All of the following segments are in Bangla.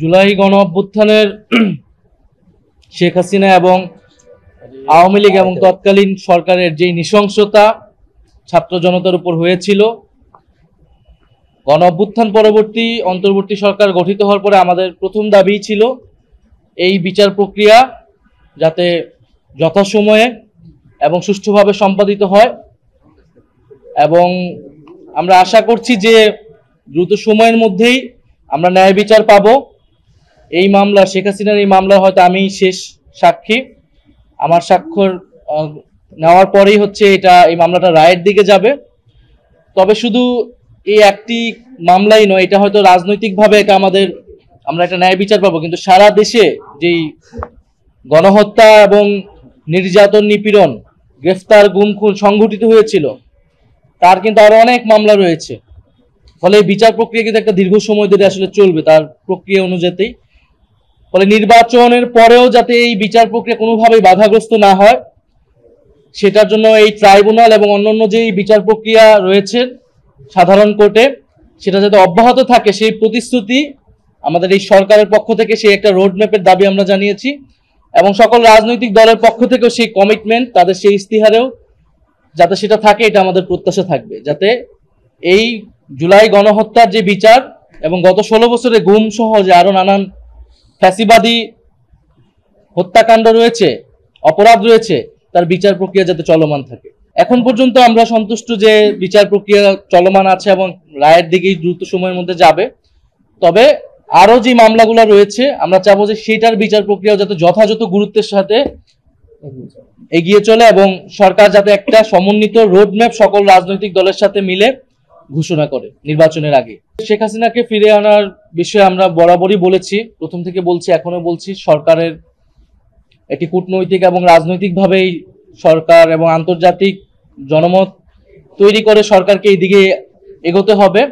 জুলাই গণ অভ্যুত্থানের শেখ হাসিনা এবং আওয়ামী লীগ এবং তৎকালীন সরকারের যে নৃশংসতা ছাত্র জনতার উপর হয়েছিল, গণ অভ্যুত্থান পরবর্তী অন্তর্বর্তী সরকার গঠিত হওয়ার পরে আমাদের প্রথম দাবি ছিল এই বিচার প্রক্রিয়া যাতে যথাসময়ে এবং সুষ্ঠুভাবে সম্পাদিত হয়, এবং আমরা আশা করছি যে দ্রুত সময়ের মধ্যেই আমরা ন্যায় বিচার পাবো। এই মামলা, শেখ হাসিনার এই মামলা হয়তো আমি শেষ সাক্ষী। আমার স্বাক্ষর নেওয়ার পরেই এই মামলাটা রায়ের দিকে যাবে। তবে শুধু এই একটি মামলাই নয়, এটা হয়তো রাজনৈতিকভাবে আমরা একটা ন্যায় বিচার পাবো, কিন্তু সারা দেশে যেই গণহত্যা এবং নির্যাতন, নিপীড়ন, গ্রেফতার, গুম খুন সংঘটিত হয়েছিল তার কিন্তু আরো অনেক মামলা রয়েছে। ফলে বিচার প্রক্রিয়া কিন্তু একটা দীর্ঘ সময় ধরে আসলে চলবে তার প্রক্রিয়া অনুযায়ী। ফলে নির্বাচনের পরেও যাতে এই বিচার প্রক্রিয়া কোনোভাবেই বাধাগ্রস্ত না হয়, সেটার জন্য এই ট্রাইব্যুনাল এবং অন্যান্য যে বিচার প্রক্রিয়া রয়েছে সাধারণ কোর্টে, সেটা যাতে অব্যাহত থাকে সেই প্রতিশ্রুতি আমাদের এই সরকারের পক্ষ থেকে, সেই একটা রোডম্যাপের দাবি আমরা জানিয়েছি, এবং সকল রাজনৈতিক দলের পক্ষ থেকেও সেই কমিটমেন্ট, তাদের সেই ইস্তিহারেও যাতে সেটা থাকে, এটা আমাদের প্রত্যাশা থাকবে, যাতে এই জুলাই গণহত্যার যে বিচার এবং গত 16 বছরে গুম সহ যে আরো নানান ফ্যাসিবাদী হত্যাকাণ্ড রয়েছে, অপরাধ রয়েছে, তার বিচার প্রক্রিয়া যাতে চলমান থাকে। এখন পর্যন্ত আমরা সন্তুষ্ট যে বিচার প্রক্রিয়া চলমান আছে এবং রায়ের দিকেই দ্রুত সময়ের মধ্যে যাবে। তবে আরো যে মামলাগুলো রয়েছে আমরা চাবো যে সেটার বিচার প্রক্রিয়া যাতে যথাযথ গুরুত্বের সাথে এগিয়ে চলে, এবং সরকার যাতে একটা সমন্বিত রোডম্যাপ সকল রাজনৈতিক দলের সাথে মিলে ঘোষণা করে নির্বাচনের আগে। শেখ হাসিনাকে ফিরে আনার বিষয়ে আমরা বরাবরই বলেছি, প্রথম থেকে বলছি, এখনো বলছি, সরকারের একটি কূটনৈতিক এবং রাজনৈতিকভাবেই সরকার এবং আন্তর্জাতিক জনমত তৈরি করে সরকারকে এই দিকে এগোতে হবে,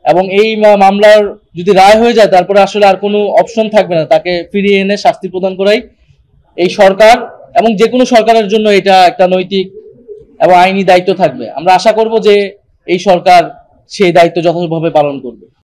এবং এই মামলার যদি রায় হয়ে যায় তারপরে আসলে আর কোনো অপশন থাকবে না, তাকে ফিরিয়ে এনে শাস্তি প্রদান করাই এই সরকার এবং যে কোনো সরকারের জন্য এটা একটা নৈতিক এবং আইনি দায়িত্ব থাকবে। আমরা আশা করব যে এই সরকার সেই দায়িত্ব যথাযথভাবে পালন করবে।